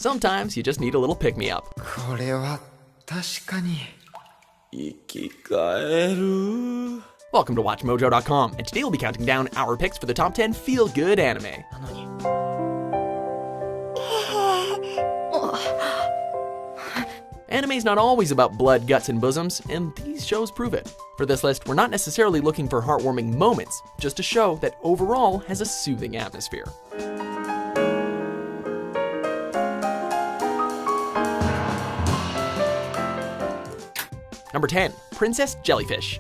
Sometimes you just need a little pick-me-up. これは確かに生き返る。 Welcome to WatchMojo.com, and today we'll be counting down our picks for the top 10 feel-good anime. Anime is not always about blood, guts, and bosoms, and these shows prove it. For this list, we're not necessarily looking for heartwarming moments, just a show that overall has a soothing atmosphere. Number 10, Princess Jellyfish.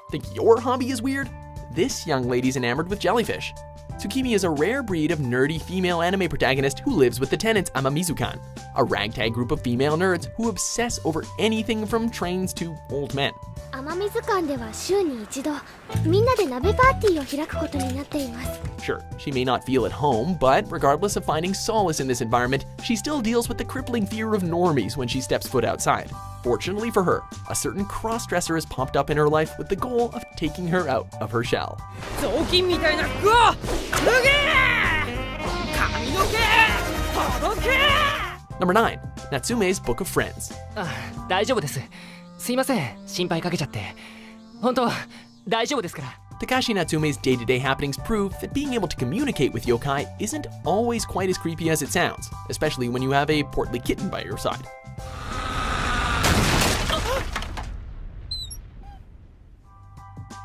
Think your hobby is weird? This young lady's enamored with jellyfish. Tsukimi is a rare breed of nerdy female anime protagonist who lives with the tenants Amamizukan, a ragtag group of female nerds who obsess over anything from trains to old men. 雨水館では週に一度みんなで鍋パーティーを開くことになっています。 Sure, she may not feel at home, but regardless of finding solace in this environment, she still deals with the crippling fear of normies when she steps foot outside. Fortunately for her, a certain cross-dresser has popped up in her life with the goal of taking her out of her shell. Number 9, Natsume's Book of Friends. 大丈夫です。すいません、心配かけちゃって。本当、大丈夫ですから。 Takashi Natsume's day-to-day happenings prove that being able to communicate with yokai isn't always quite as creepy as it sounds, especially when you have a portly kitten by your side.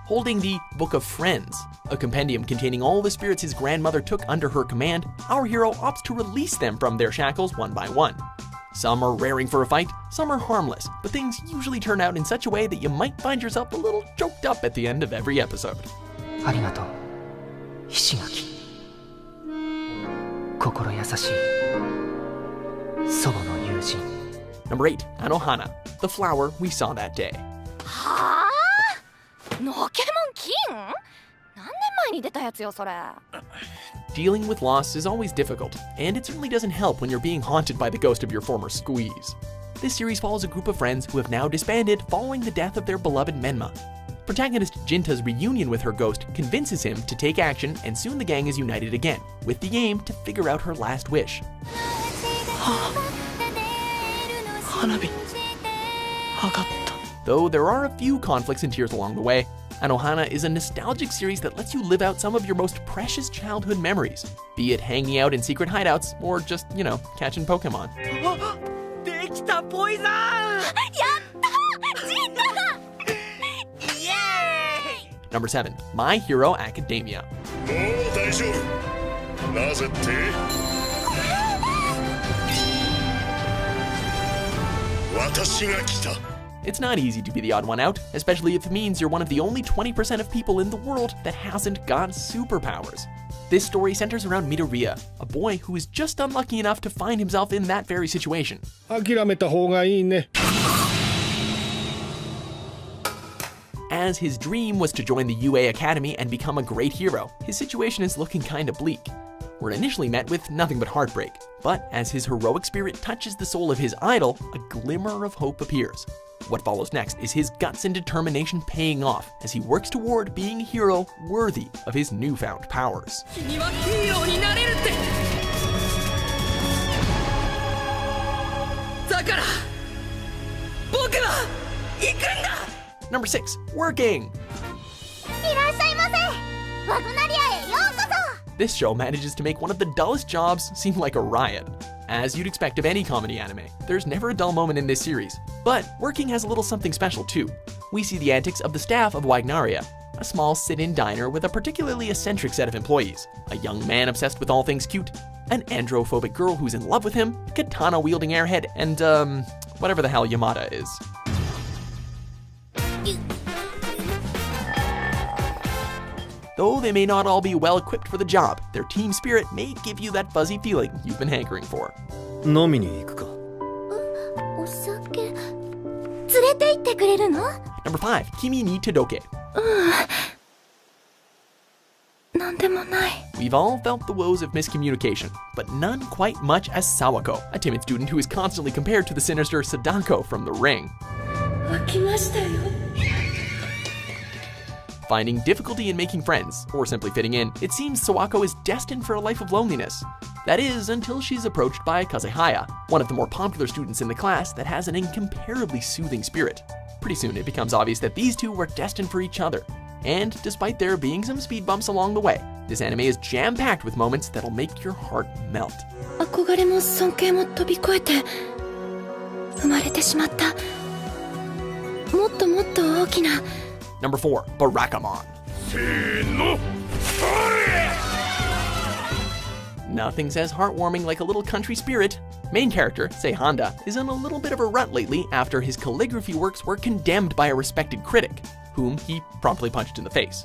Holding the Book of Friends, a compendium containing all the spirits his grandmother took under her command, our hero opts to release them from their shackles one by one. Some are raring for a fight, some are harmless, but things usually turn out in such a way that you might find yourself a little choked up at the end of every episode. ありがとう、石垣。心優しい祖母の友人。 Number 8, Anohana, the flower we saw that day. はあ？ノケモン金？何年前に出たやつよそれ。 Dealing with loss is always difficult, and it certainly doesn't help when you're being haunted by the ghost of your former squeeze. This series follows a group of friends who have now disbanded following the death of their beloved Menma. Protagonist Jinta's reunion with her ghost convinces him to take action, and soon the gang is united again, with the aim to figure out her last wish. Though there are a few conflicts and tears along the way, Anohana is a nostalgic series that lets you live out some of your most precious childhood memories, be it hanging out in secret hideouts or just, you know, catching Pokemon. Number 7, My Hero Academia. It's not easy to be the odd one out, especially if it means you're one of the only 20% of people in the world that hasn't got superpowers. This story centers around Midoriya, a boy who is just unlucky enough to find himself in that very situation. 諦めた方がいいね。 As his dream was to join the UA Academy and become a great hero, his situation is looking kinda bleak. We're initially met with nothing but heartbreak, but as his heroic spirit touches the soul of his idol, a glimmer of hope appears. What follows next is his guts and determination paying off as he works toward being a hero worthy of his newfound powers. Number 6, Working. This show manages to make one of the dullest jobs seem like a riot. As you'd expect of any comedy anime, there's never a dull moment in this series. But Working has a little something special too. We see the antics of the staff of Wagnaria, a small sit-in diner with a particularly eccentric set of employees, a young man obsessed with all things cute, an androphobic girl who's in love with him, a katana-wielding airhead, and whatever the hell Yamada is. Though they may not all be well equipped for the job, their team spirit may give you that fuzzy feeling you've been hankering for. 飲みに行くか。お酒連れて行ってくれるの？ Number 5, Kimi ni Todoke. なんでもない。 We've all felt the woes of miscommunication, but none quite much as Sawako, a timid student who is constantly compared to the sinister Sadako from The Ring. 飽きましたよ。Finding difficulty in making friends, or simply fitting in, it seems Sawako is destined for a life of loneliness. That is, until she's approached by Kazehaya, one of the more popular students in the class that has an incomparably soothing spirit. Pretty soon it becomes obvious that these two were destined for each other. And despite there being some speed bumps along the way, this anime is jam-packed with moments that'll make your heart melt. 憧れも尊敬も飛び越えて生まれてしまった。もっともっと大きな。Number 4, Barakamon. Nothing says heartwarming like a little country spirit. Main character, Sei Honda, is in a little bit of a rut lately after his calligraphy works were condemned by a respected critic, whom he promptly punched in the face.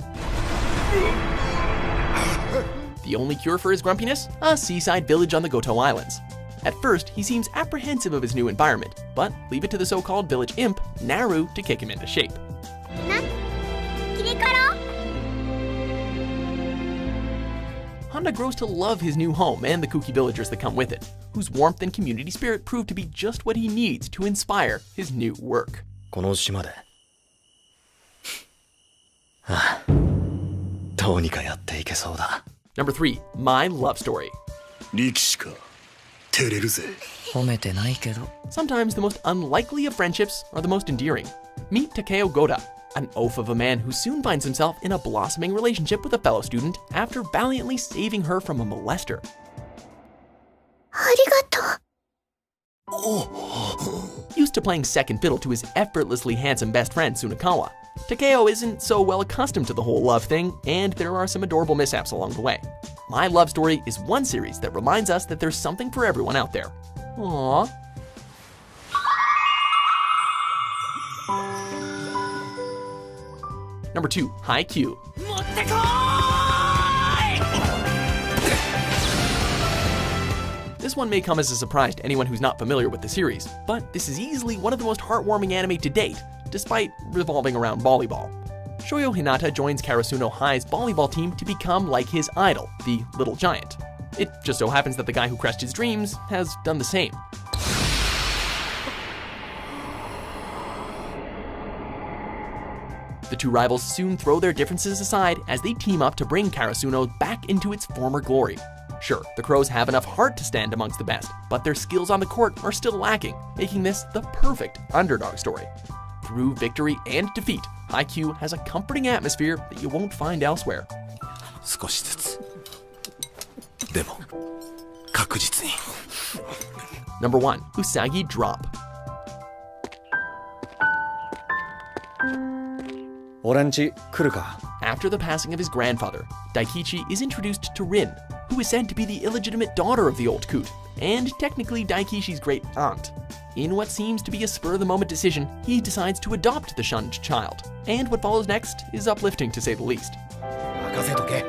The only cure for his grumpiness? A seaside village on the Goto Islands. At first, he seems apprehensive of his new environment, but leave it to the so-called village imp, Naru, to kick him into shape. Honda grows to love his new home and the kooky villagers that come with it, whose warmth and community spirit prove to be just what he needs to inspire his new work. この島でどうにかやっていけそうだ。 Number 3, My Love Story. 力士か照れるぜ。褒めてないけど。 Sometimes the most unlikely of friendships are the most endearing. Meet Takeo Goda, an oaf of a man who soon finds himself in a blossoming relationship with a fellow student after valiantly saving her from a molester. ありがとう。 Used to playing second fiddle to his effortlessly handsome best friend Tsunekawa, Takeo isn't so well accustomed to the whole love thing, and there are some adorable mishaps along the way. My Love Story is one series that reminds us that there's something for everyone out there. Aww. Number 2, Haikyuu. This one may come as a surprise to anyone who's not familiar with the series, but this is easily one of the most heartwarming anime to date, despite revolving around volleyball. Shoyo Hinata joins Karasuno High's volleyball team to become like his idol, the Little Giant. It just so happens that the guy who crushed his dreams has done the same. The two rivals soon throw their differences aside as they team up to bring Karasuno back into its former glory. Sure, the Crows have enough heart to stand amongst the best, but their skills on the court are still lacking, making this the perfect underdog story. Through victory and defeat, Haikyuu has a comforting atmosphere that you won't find elsewhere. 少しずつ。でも確実に。 Number 1, Usagi Drop. 俺んち来るか。 After the passing of his grandfather, Daikichi is introduced to Rin, who is said to be the illegitimate daughter of the old coot, and technically Daikishi's great aunt. In what seems to be a spur-of-the-moment decision, he decides to adopt the shunned child, and what follows next is uplifting to say the least. 任せとけ。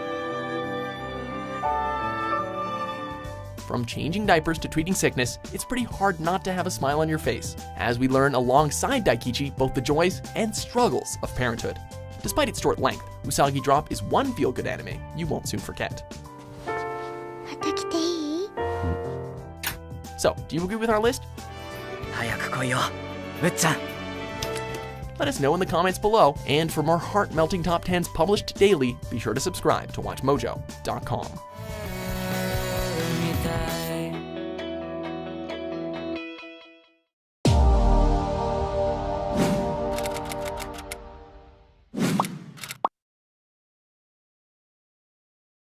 From changing diapers to treating sickness, it's pretty hard not to have a smile on your face, as we learn alongside Daikichi both the joys and struggles of parenthood. Despite its short length, Usagi Drop is one feel-good anime you won't soon forget. また来ていい？ So, do you agree with our list? 早く来いよ、むっちゃん。 Let us know in the comments below, and for more heart-melting top 10s published daily, be sure to subscribe to WatchMojo.com.